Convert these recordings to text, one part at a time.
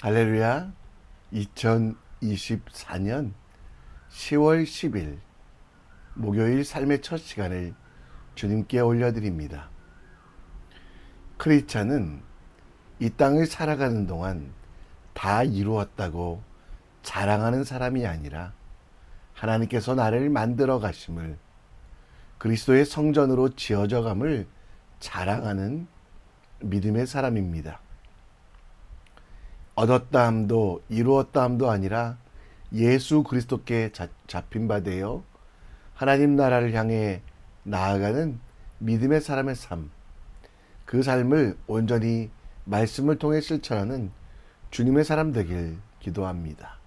할렐루야. 2024년 10월 10일 목요일 삶의 첫 시간을 주님께 올려드립니다. 크리스찬은 이 땅을 살아가는 동안 다 이루었다고 자랑하는 사람이 아니라 하나님께서 나를 만들어 가심을, 그리스도의 성전으로 지어져 감을 자랑하는 믿음의 사람입니다. 얻었다 함도 이루었다 함도 아니라 예수 그리스도께 잡힌 바 되어 하나님 나라를 향해 나아가는 믿음의 사람의 삶, 그 삶을 온전히 말씀을 통해 실천하는 주님의 사람 되길 기도합니다.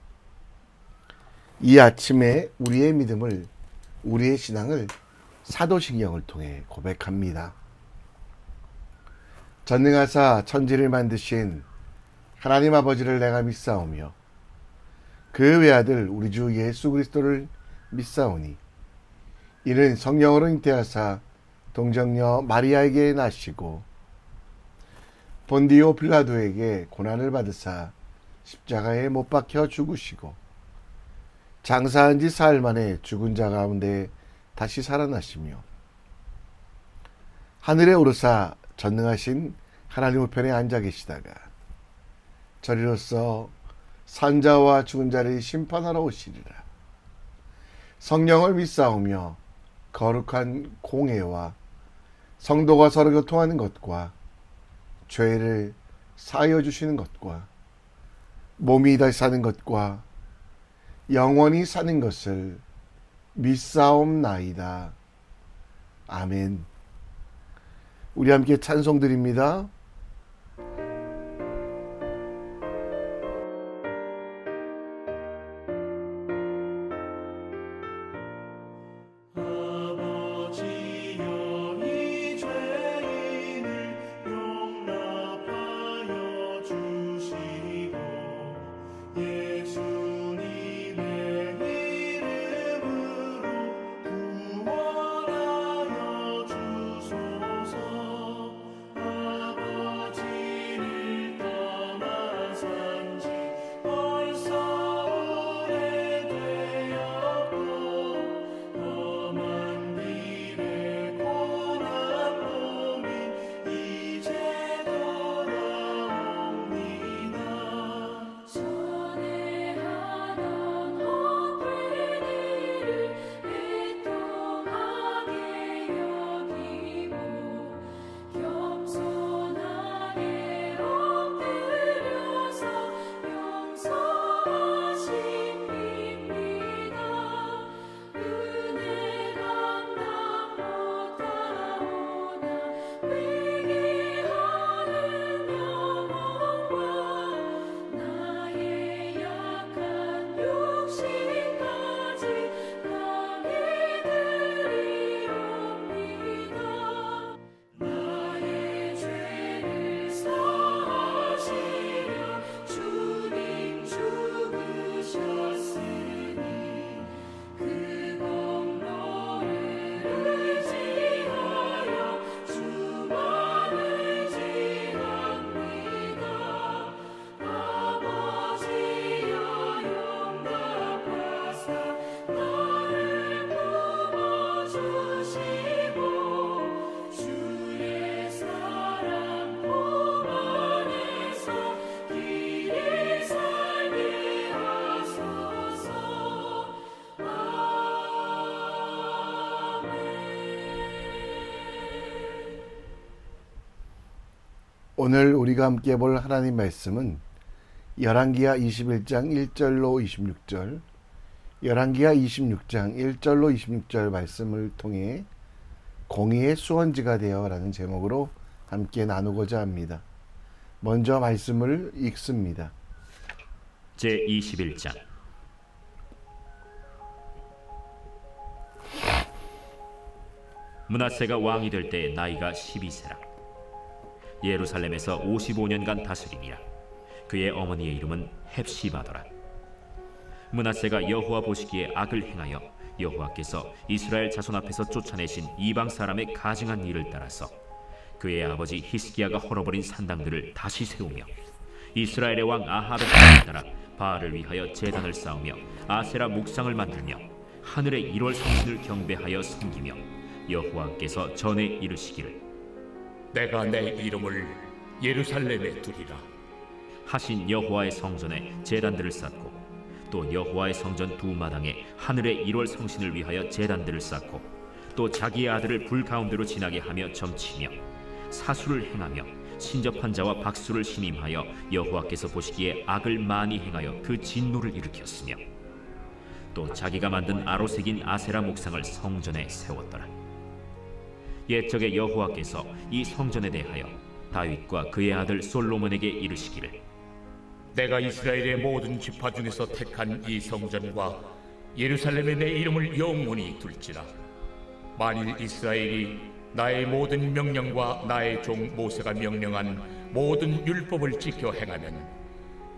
이 아침에 우리의 믿음을, 우리의 신앙을 사도신경을 통해 고백합니다. 전능하사 천지를 만드신 하나님 아버지를 내가 믿사오며 그 외아들 우리 주 예수 그리스도를 믿사오니 이는 성령으로 잉태하사 동정녀 마리아에게 나시고 본디오 빌라도에게 고난을 받으사 십자가에 못 박혀 죽으시고 장사한 지 사흘 만에 죽은 자 가운데 다시 살아나시며 하늘에 오르사 전능하신 하나님 우편에 앉아 계시다가 저리로서 산자와 죽은 자를 심판하러 오시리라. 성령을 믿사오며 거룩한 공회와 성도가 서로 교통하는 것과 죄를 사하여 주시는 것과 몸이 다시 사는 것과 영원히 사는 것을 믿사옵나이다. 아멘. 우리 함께 찬송 드립니다. 오늘 우리가 함께 볼 하나님 말씀은 열왕기하 21장 1절로 26절, 열왕기하 26장 1절로 26절 말씀을 통해 공의의 수원지가 되어라는 제목으로 함께 나누고자 합니다. 먼저 말씀을 읽습니다. 제21장. 므낫세가 왕이 될 때 나이가 12세라. 예루살렘에서 55년간 다스리니라. 그의 어머니의 이름은 헵시바더라. 므낫세가 여호와 보시기에 악을 행하여 여호와께서 이스라엘 자손 앞에서 쫓아내신 이방 사람의 가증한 일을 따라서 그의 아버지 히스기야가 헐어버린 산당들을 다시 세우며 이스라엘의 왕 아합의 뜻에 따라 바알을 위하여 제단을 쌓으며 아세라 묵상을 만들며 하늘의 1월 성신을 경배하여 섬기며 여호와께서 전에 이르시기를 내가 내 이름을 예루살렘에 두리라. 하신 여호와의 성전에 제단들을 쌓고 또 여호와의 성전 두 마당에 하늘의 1월 성신을 위하여 제단들을 쌓고 또 자기의 아들을 불 가운데로 지나게 하며 점치며 사수를 행하며 신접한 자와 박수를 신임하여 여호와께서 보시기에 악을 많이 행하여 그 진노를 일으켰으며 또 자기가 만든 아로색인 아세라 목상을 성전에 세웠더라. 옛적에 여호와께서 이 성전에 대하여 다윗과 그의 아들 솔로몬에게 이르시기를 내가 이스라엘의 모든 지파 중에서 택한 이 성전과 예루살렘에 내 이름을 영원히 둘지라. 만일 이스라엘이 나의 모든 명령과 나의 종 모세가 명령한 모든 율법을 지켜 행하면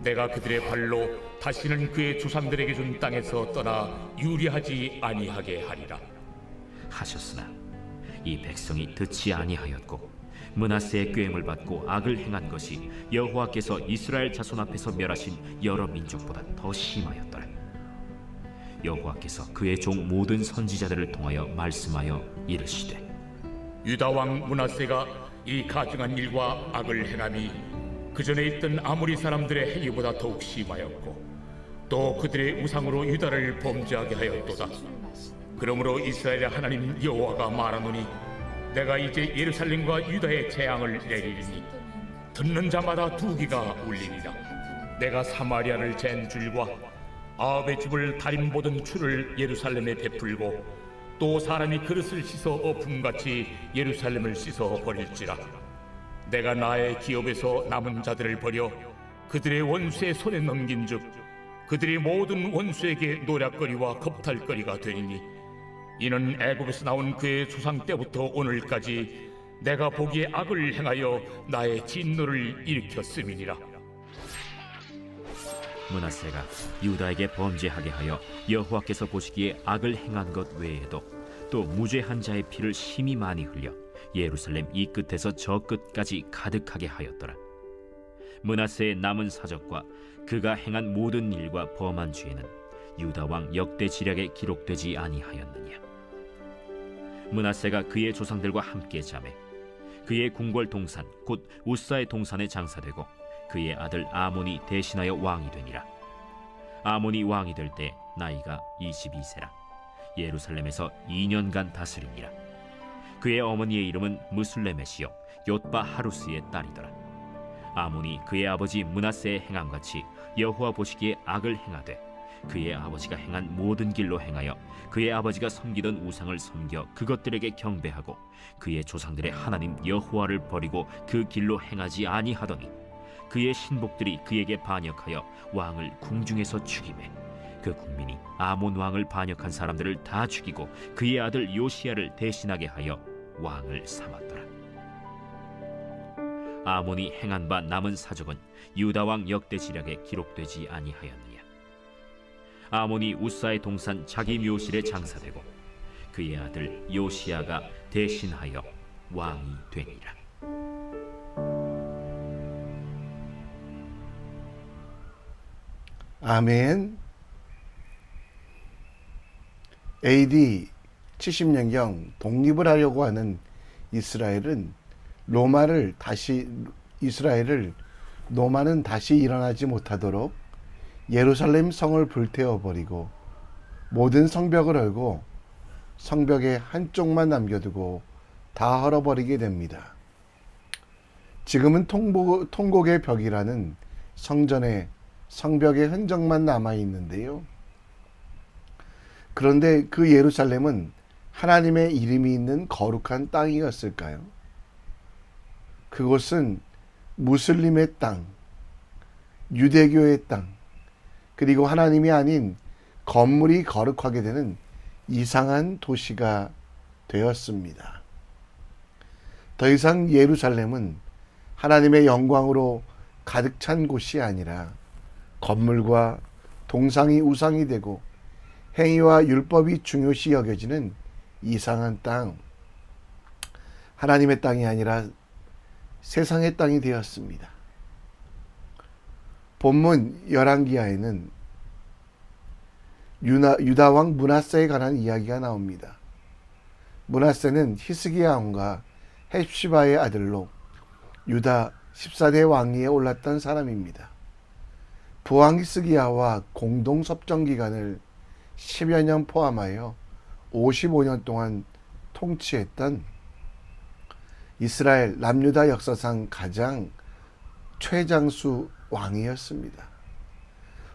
내가 그들의 발로 다시는 그의 조상들에게 준 땅에서 떠나 유리하지 아니하게 하리라. 하셨으나 이 백성이 듣지 아니하였고 므낫세의 꾀임을 받고 악을 행한 것이 여호와께서 이스라엘 자손 앞에서 멸하신 여러 민족보다 더 심하였더라. 여호와께서 그의 종 모든 선지자들을 통하여 말씀하여 이르시되 유다 왕 므낫세가 이 가증한 일과 악을 행함이 그 전에 있던 아모리 사람들의 행위보다 더욱 심하였고 또 그들의 우상으로 유다를 범죄하게 하였도다. 그러므로 이스라엘의 하나님 여호와가 말하노니 내가 이제 예루살렘과 유다의 재앙을 내리리니 듣는 자마다 두기가 울리리라. 내가 사마리아를 잰 줄과 아합의 집을 다림 보던 추를 예루살렘에 베풀고 또 사람이 그릇을 씻어 엎음같이 예루살렘을 씻어 버릴지라. 내가 나의 기업에서 남은 자들을 버려 그들의 원수의 손에 넘긴즉 그들이 모든 원수에게 노략거리와 겁탈거리가 되리니 이는 애굽에서 나온 그의 조상 때부터 오늘까지 내가 보기에 악을 행하여 나의 진노를 일으켰음이니라. 므낫세가 유다에게 범죄하게 하여 여호와께서 보시기에 악을 행한 것 외에도 또 무죄한 자의 피를 심히 많이 흘려 예루살렘 이 끝에서 저 끝까지 가득하게 하였더라. 므낫세의 남은 사적과 그가 행한 모든 일과 범한 죄는 유다 왕 역대 지략에 기록되지 아니하였느냐. 므낫세가 그의 조상들과 함께 자매 그의 궁궐 동산 곧 우사의 동산에 장사되고 그의 아들 아몬이 대신하여 왕이 되니라. 아몬이 왕이 될 때 나이가 22세라. 예루살렘에서 2년간 다스리니라. 그의 어머니의 이름은 무술레메시요 옅바 하루스의 딸이더라. 아몬이 그의 아버지 므낫세의 행함같이 여호와 보시기에 악을 행하되 그의 아버지가 행한 모든 길로 행하여 그의 아버지가 섬기던 우상을 섬겨 그것들에게 경배하고 그의 조상들의 하나님 여호와를 버리고 그 길로 행하지 아니하더니 그의 신복들이 그에게 반역하여 왕을 궁중에서 죽이매 그 국민이 아몬 왕을 반역한 사람들을 다 죽이고 그의 아들 요시야를 대신하게 하여 왕을 삼았더라. 아몬이 행한 바 남은 사적은 유다 왕 역대 지략에 기록되지 아니하였느냐. 아몬이 우사의 동산 자기 묘실에 장사되고 그의 아들 요시야가 대신하여 왕이 되니라. 아멘. AD 70년경 독립을 하려고 하는 이스라엘은 로마는 다시 일어나지 못하도록 예루살렘 성을 불태워 버리고 모든 성벽을 헐고 성벽의 한쪽만 남겨두고 다 헐어버리게 됩니다. 지금은 통곡의 벽이라는 성전의 성벽의 흔적만 남아 있는데요. 그런데 그 예루살렘은 하나님의 이름이 있는 거룩한 땅이었을까요? 그곳은 무슬림의 땅, 유대교의 땅, 그리고 하나님이 아닌 건물이 거룩하게 되는 이상한 도시가 되었습니다. 더 이상 예루살렘은 하나님의 영광으로 가득 찬 곳이 아니라 건물과 동상이 우상이 되고 행위와 율법이 중요시 여겨지는 이상한 땅, 하나님의 땅이 아니라 세상의 땅이 되었습니다. 본문 열왕기하에는 유다 왕 므낫세에 관한 이야기가 나옵니다. 므낫세는 히스기야 왕과 헵시바의 아들로 유다 14대 왕위에 올랐던 사람입니다. 부왕 히스기야와 공동 섭정 기간을 10여 년 포함하여 55년 동안 통치했던 이스라엘 남유다 역사상 가장 최장수 왕이었습니다.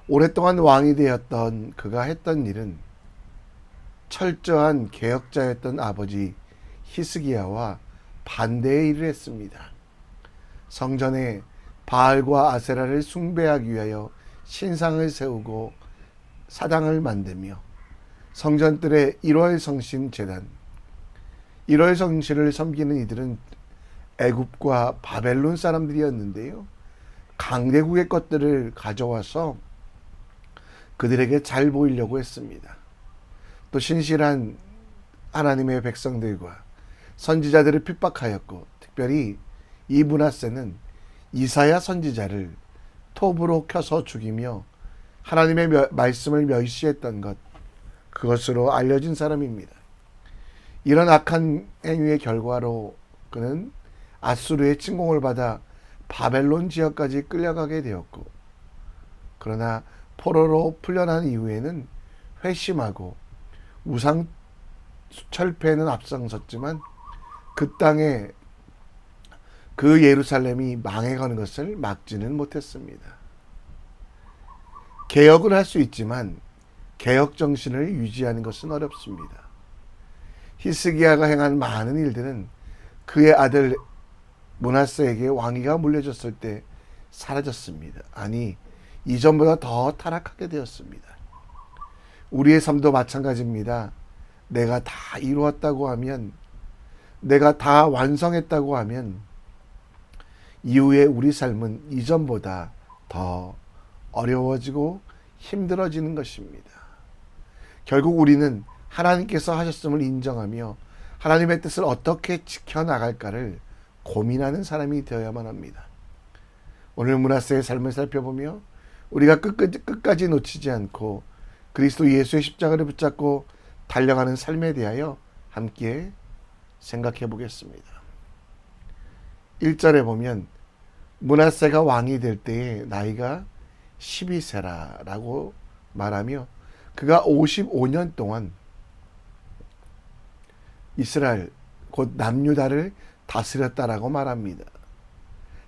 오랫동안 왕이 되었던 그가 했던 일은 철저한 개혁자였던 아버지 히스기야와 반대의 일을 했습니다. 성전에 바알과 아세라를 숭배하기 위하여 신상을 세우고 사당을 만들며 성전들의 1월 성신 제단, 1월 성신을 섬기는 이들은 애굽과 바벨론 사람들이었는데요. 강대국의 것들을 가져와서 그들에게 잘 보이려고 했습니다. 또 신실한 하나님의 백성들과 선지자들을 핍박하였고, 특별히 이 므낫세는 이사야 선지자를 톱으로 켜서 죽이며 하나님의 말씀을 멸시했던 것, 그것으로 알려진 사람입니다. 이런 악한 행위의 결과로 그는 아수르의 침공을 받아 바벨론 지역까지 끌려가게 되었고, 그러나 포로로 풀려난 이후에는 회심하고 우상 철폐는 앞장섰지만 그 땅에 그 예루살렘이 망해가는 것을 막지는 못했습니다. 개혁을 할 수 있지만 개혁 정신을 유지하는 것은 어렵습니다. 히스기야가 행한 많은 일들은 그의 아들 므낫세에게 왕위가 물려졌을 때 사라졌습니다. 아니, 이전보다 더 타락하게 되었습니다. 우리의 삶도 마찬가지입니다. 내가 다 이루었다고 하면, 내가 다 완성했다고 하면 이후에 우리 삶은 이전보다 더 어려워지고 힘들어지는 것입니다. 결국 우리는 하나님께서 하셨음을 인정하며 하나님의 뜻을 어떻게 지켜나갈까를 고민하는 사람이 되어야만 합니다. 오늘 므낫세의 삶을 살펴보며 우리가 끝까지 놓치지 않고 그리스도 예수의 십자가를 붙잡고 달려가는 삶에 대하여 함께 생각해 보겠습니다. 1절에 보면 므낫세가 왕이 될 때에 나이가 12세라라고 말하며 그가 55년 동안 이스라엘 곧 남유다를 다스렸다라고 말합니다.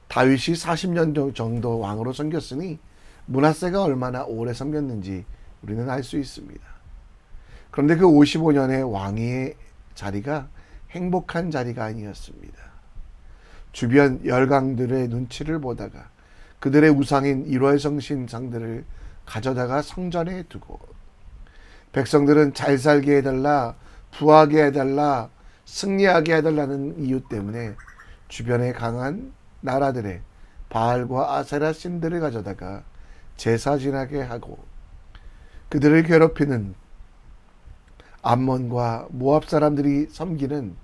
다윗이 40년 정도 왕으로 섬겼으니 므낫세가 얼마나 오래 섬겼는지 우리는 알 수 있습니다. 그런데 그 55년의 왕위의 자리가 행복한 자리가 아니었습니다. 주변 열강들의 눈치를 보다가 그들의 우상인 1월 성신상들을 가져다가 성전에 두고 백성들은 잘 살게 해달라, 부하게 해달라, 승리하게 해달라는 이유 때문에 주변에 강한 나라들의 바알과 아세라 신들을 가져다가 제사 지나게 하고 그들을 괴롭히는 암몬과 모압 사람들이 섬기는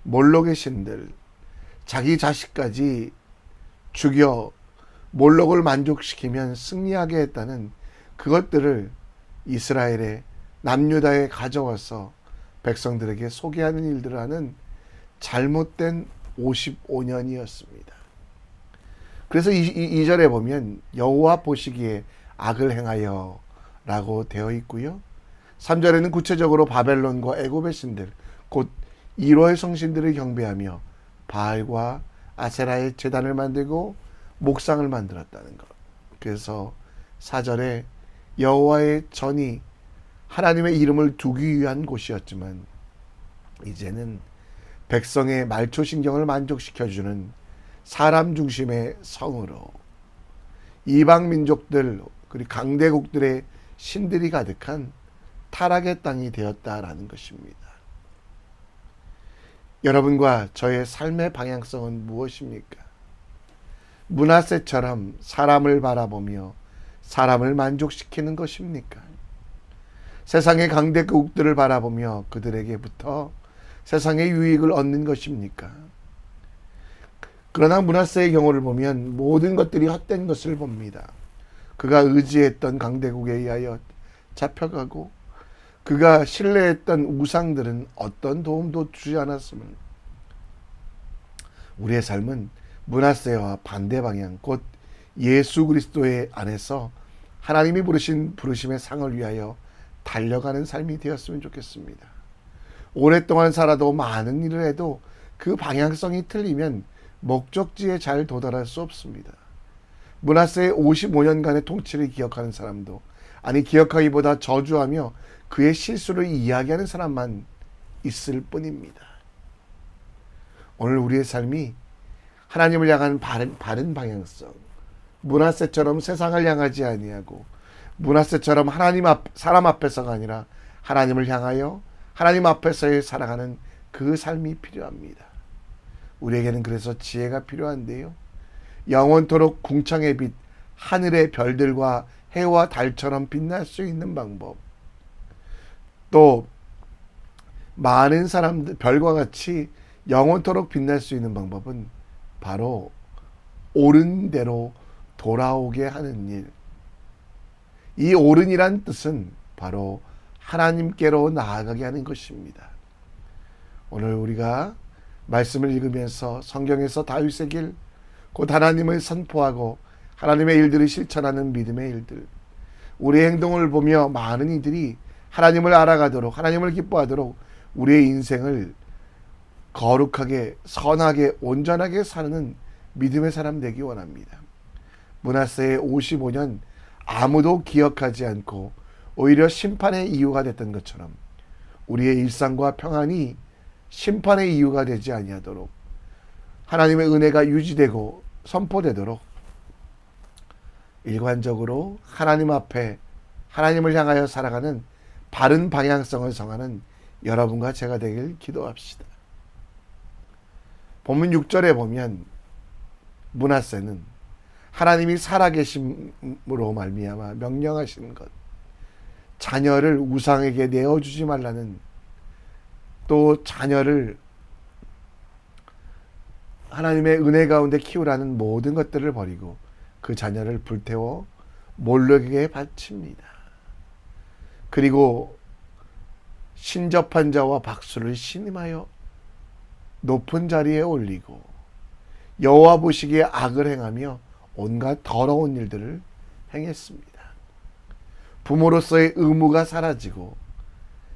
몰록의 신들, 자기 자식까지 죽여 몰록을 만족시키면 승리하게 했다는 그것들을 이스라엘의 남유다에 가져와서 백성들에게 소개하는 일들을 하는 잘못된 55년이었습니다. 그래서 2절에 보면 여호와 보시기에 악을 행하여 라고 되어 있고요. 3절에는 구체적으로 바벨론과 애굽의 신들 곧 1월 성신들을 경배하며 바알과 아세라의 제단을 만들고 목상을 만들었다는 것. 그래서 4절에 여호와의 전이 하나님의 이름을 두기 위한 곳이었지만 이제는 백성의 말초신경을 만족시켜주는 사람 중심의 성으로 이방 민족들 그리고 강대국들의 신들이 가득한 타락의 땅이 되었다라는 것입니다. 여러분과 저의 삶의 방향성은 무엇입니까? 므낫세처럼 사람을 바라보며 사람을 만족시키는 것입니까? 세상의 강대국들을 바라보며 그들에게부터 세상의 유익을 얻는 것입니까? 그러나 므낫세의 경우를 보면 모든 것들이 헛된 것을 봅니다. 그가 의지했던 강대국에 의하여 잡혀가고 그가 신뢰했던 우상들은 어떤 도움도 주지 않았음을 우리의 삶은 므낫세와 반대 방향 곧 예수 그리스도의 안에서 하나님이 부르신 부르심의 상을 위하여 달려가는 삶이 되었으면 좋겠습니다. 오랫동안 살아도 많은 일을 해도 그 방향성이 틀리면 목적지에 잘 도달할 수 없습니다. 므낫세의 55년간의 통치를 기억하는 사람도 아니 기억하기보다 저주하며 그의 실수를 이야기하는 사람만 있을 뿐입니다. 오늘 우리의 삶이 하나님을 향한 바른 방향성, 므낫세처럼 세상을 향하지 아니하고 므낫세처럼 사람 앞에서가 아니라 하나님을 향하여 하나님 앞에서의 살아가는 그 삶이 필요합니다. 우리에게는 그래서 지혜가 필요한데요. 영원토록 궁창의 빛, 하늘의 별들과 해와 달처럼 빛날 수 있는 방법, 또 많은 사람들 별과 같이 영원토록 빛날 수 있는 방법은 바로 옳은 대로 돌아오게 하는 일. 이 옳은이란 뜻은 바로 하나님께로 나아가게 하는 것입니다. 오늘 우리가 말씀을 읽으면서 성경에서 다윗의 길, 곧 하나님을 선포하고 하나님의 일들을 실천하는 믿음의 일들, 우리의 행동을 보며 많은 이들이 하나님을 알아가도록 하나님을 기뻐하도록 우리의 인생을 거룩하게 선하게 온전하게 사는 믿음의 사람 되기 원합니다. 므낫세의 55년 아무도 기억하지 않고 오히려 심판의 이유가 됐던 것처럼 우리의 일상과 평안이 심판의 이유가 되지 아니하도록 하나님의 은혜가 유지되고 선포되도록 일관적으로 하나님 앞에 하나님을 향하여 살아가는 바른 방향성을 정하는 여러분과 제가 되길 기도합시다. 본문 6절에 보면 므낫세는 하나님이 살아계심으로 말미암아 명령하시는 것, 자녀를 우상에게 내어주지 말라는, 또 자녀를 하나님의 은혜 가운데 키우라는 모든 것들을 버리고 그 자녀를 불태워 몰록에게 바칩니다. 그리고 신접한 자와 박수를 신음하여 높은 자리에 올리고 여호와 보시기에 악을 행하며 온갖 더러운 일들을 행했습니다. 부모로서의 의무가 사라지고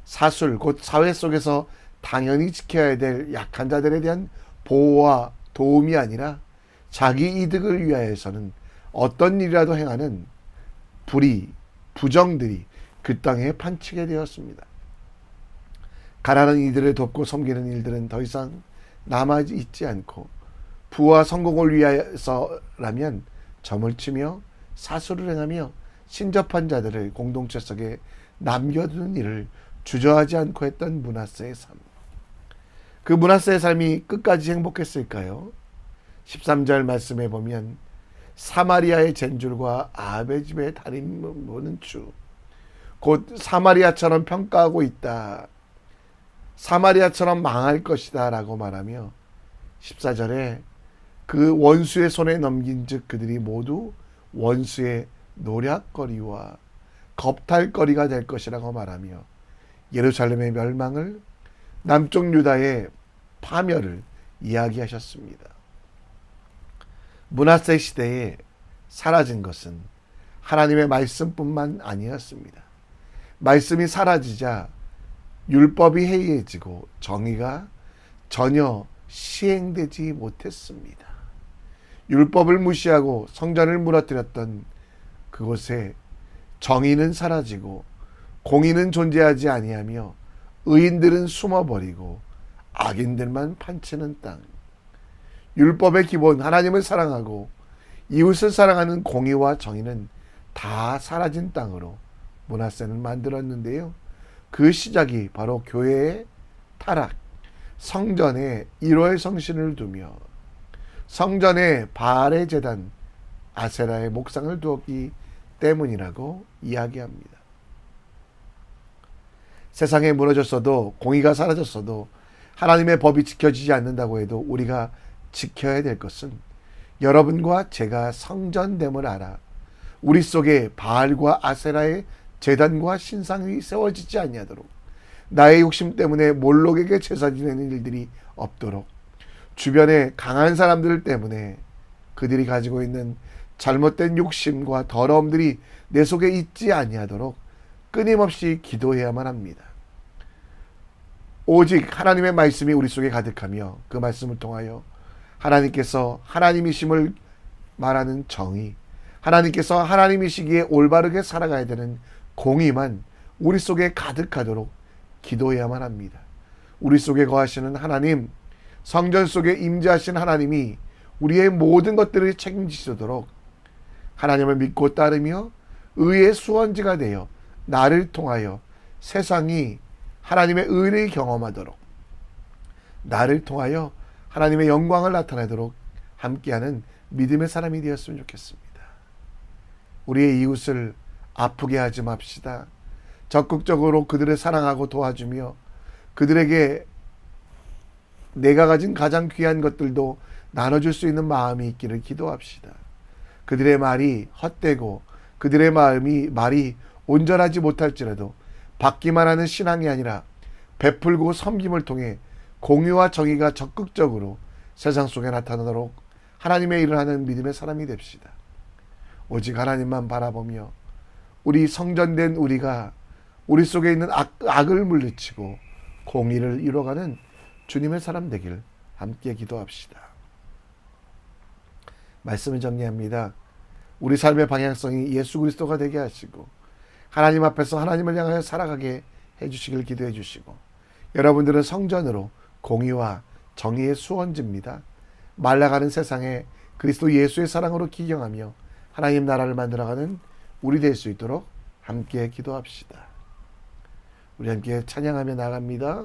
사술 곧 사회 속에서 당연히 지켜야 될 약한 자들에 대한 보호와 도움이 아니라 자기 이득을 위하여서는 어떤 일이라도 행하는 부정들이 그 땅에 판치게 되었습니다. 가난한 이들을 돕고 섬기는 일들은 더 이상 남아있지 않고 부와 성공을 위해서라면 점을 치며 사수를 행하며 신접한 자들을 공동체 속에 남겨두는 일을 주저하지 않고 했던 므낫세의 삶. 그 므낫세의 삶이 끝까지 행복했을까요? 13절 말씀에 보면 사마리아의 젠줄과 아합의 집에 다니는 보는 주, 곧 사마리아처럼 평가하고 있다, 사마리아처럼 망할 것이다 라고 말하며 14절에 그 원수의 손에 넘긴 즉 그들이 모두 원수의 노략거리와 겁탈거리가 될 것이라고 말하며 예루살렘의 멸망을, 남쪽 유다의 파멸을 이야기하셨습니다. 므낫세 시대에 사라진 것은 하나님의 말씀뿐만 아니었습니다. 말씀이 사라지자 율법이 해이해지고 정의가 전혀 시행되지 못했습니다. 율법을 무시하고 성전을 무너뜨렸던 그곳에 정의는 사라지고 공의는 존재하지 아니하며 의인들은 숨어버리고 악인들만 판치는 땅. 율법의 기본 하나님을 사랑하고 이웃을 사랑하는 공의와 정의는 다 사라진 땅으로 므낫세는 만들었는데요. 그 시작이 바로 교회의 타락, 성전에 일월 성신을 두며 성전에 바알의 제단 아세라의 목상을 두었기 때문이라고 이야기합니다. 세상에 무너졌어도 공의가 사라졌어도 하나님의 법이 지켜지지 않는다고 해도 우리가 지켜야 될 것은 여러분과 제가 성전됨을 알아 우리 속에 바알과 아세라의 제단과 신상이 세워지지 아니하도록, 나의 욕심 때문에 몰록에게 제사 지내는 일들이 없도록, 주변에 강한 사람들 때문에 그들이 가지고 있는 잘못된 욕심과 더러움들이 내 속에 있지 아니하도록 끊임없이 기도해야만 합니다. 오직 하나님의 말씀이 우리 속에 가득하며 그 말씀을 통하여 하나님께서 하나님이심을 말하는 정의, 하나님께서 하나님이시기에 올바르게 살아가야 되는 공의만 우리 속에 가득하도록 기도해야만 합니다. 우리 속에 거하시는 하나님, 성전 속에 임재하신 하나님이 우리의 모든 것들을 책임지시도록 하나님을 믿고 따르며 의의 수원지가 되어 나를 통하여 세상이 하나님의 의를 경험하도록, 나를 통하여 하나님의 영광을 나타내도록 함께하는 믿음의 사람이 되었으면 좋겠습니다. 우리의 이웃을 아프게 하지 맙시다. 적극적으로 그들을 사랑하고 도와주며 그들에게 내가 가진 가장 귀한 것들도 나눠줄 수 있는 마음이 있기를 기도합시다. 그들의 말이 헛되고 그들의 말이 온전하지 못할지라도 받기만 하는 신앙이 아니라 베풀고 섬김을 통해 공유와 정의가 적극적으로 세상 속에 나타나도록 하나님의 일을 하는 믿음의 사람이 됩시다. 오직 하나님만 바라보며 우리 성전된 우리가 우리 속에 있는 악을 물리치고 공의를 이뤄가는 주님의 사람 되길 함께 기도합시다. 말씀을 정리합니다. 우리 삶의 방향성이 예수 그리스도가 되게 하시고 하나님 앞에서 하나님을 향하여 살아가게 해주시길 기도해 주시고, 여러분들은 성전으로 공의와 정의의 수원지입니다. 말라가는 세상에 그리스도 예수의 사랑으로 기경하며 하나님 나라를 만들어가는 우리 될 수 있도록 함께 기도합시다. 우리 함께 찬양하며 나갑니다.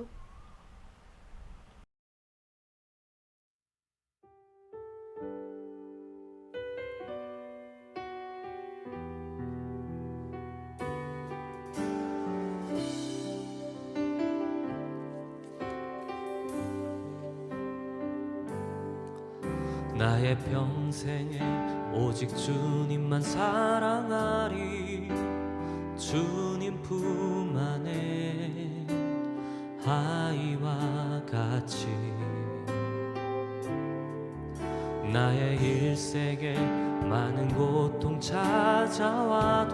나의 평생에 오직 주님만 사랑하리. 주님 품 안에 아이와 같이 나의 일생에 많은 고통 찾아와도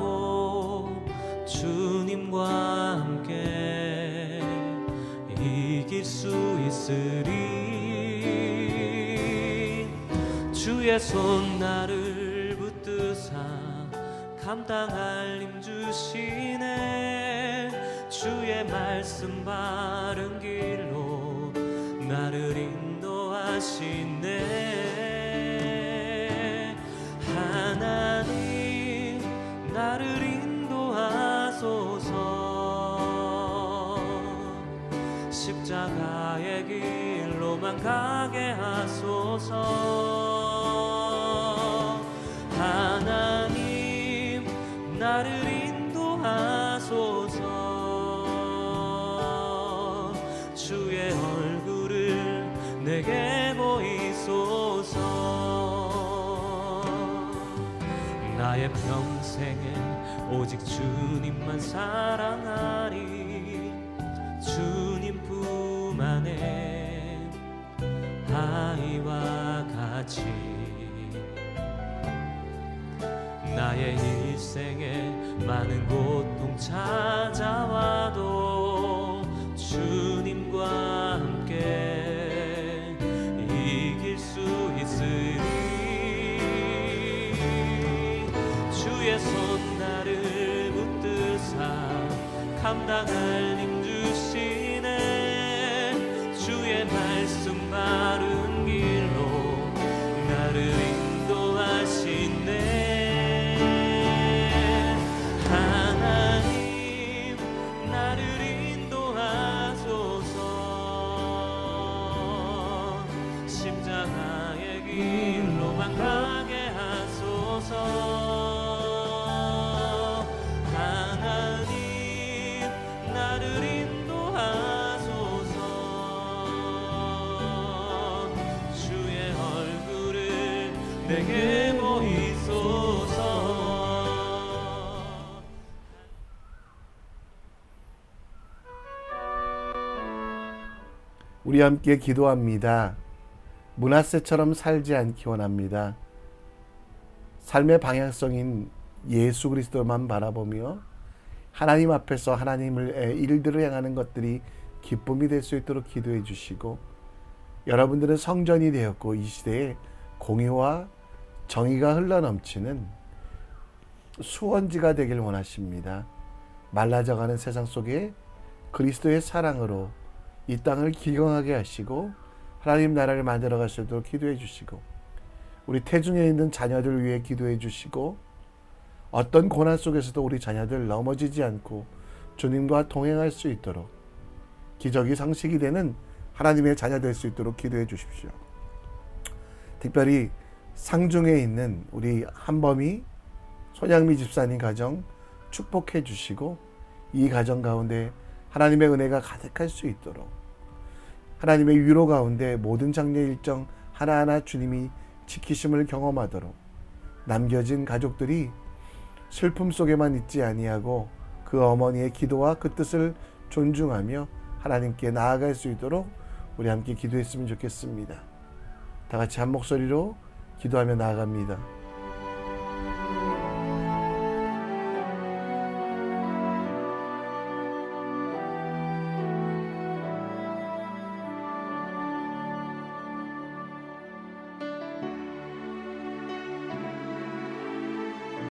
주님과 함께 이길 수 있으리. 주의 손 나를 붙드사 감당할 힘 주시네. 주의 말씀 바른 길로 나를 인도하시네. 하나님 나를 인도하소서. 십자가의 길로만 가게 하소서. 하나님 나를 인도하소서. 주의 얼굴을 내게 보이소서. 나의 평생에 오직 주님만 사랑하리. 주님 품 안에 아이와 같이 나의 일생에 많은 고통 찾아와도 주님과 함께 이길 수 있으리. 주의 손 나를 붙드사 감당할 힘 주시네. 주의 말씀 바른 길로 나를 인도하시네. 길로만 가게 하소서. 하나님 나를 인도하소서. 주의 얼굴을 내게 보이소서. 우리 함께 기도합니다. 므낫세처럼 살지 않기 원합니다. 삶의 방향성인 예수 그리스도만 바라보며 하나님 앞에서 하나님의 일들을 행하는 것들이 기쁨이 될 수 있도록 기도해 주시고, 여러분들은 성전이 되었고 이 시대에 공의와 정의가 흘러넘치는 수원지가 되길 원하십니다. 말라져가는 세상 속에 그리스도의 사랑으로 이 땅을 기경하게 하시고 하나님 나라를 만들어 갈 수 있도록 기도해 주시고, 우리 태중에 있는 자녀들 위해 기도해 주시고, 어떤 고난 속에서도 우리 자녀들 넘어지지 않고 주님과 동행할 수 있도록 기적이 상식이 되는 하나님의 자녀 될 수 있도록 기도해 주십시오. 특별히 상중에 있는 우리 한범희 손양미 집사님 가정 축복해 주시고, 이 가정 가운데 하나님의 은혜가 가득할 수 있도록, 하나님의 위로 가운데 모든 장례 일정 하나하나 주님이 지키심을 경험하도록, 남겨진 가족들이 슬픔 속에만 있지 아니하고 그 어머니의 기도와 그 뜻을 존중하며 하나님께 나아갈 수 있도록 우리 함께 기도했으면 좋겠습니다. 다 같이 한 목소리로 기도하며 나아갑니다.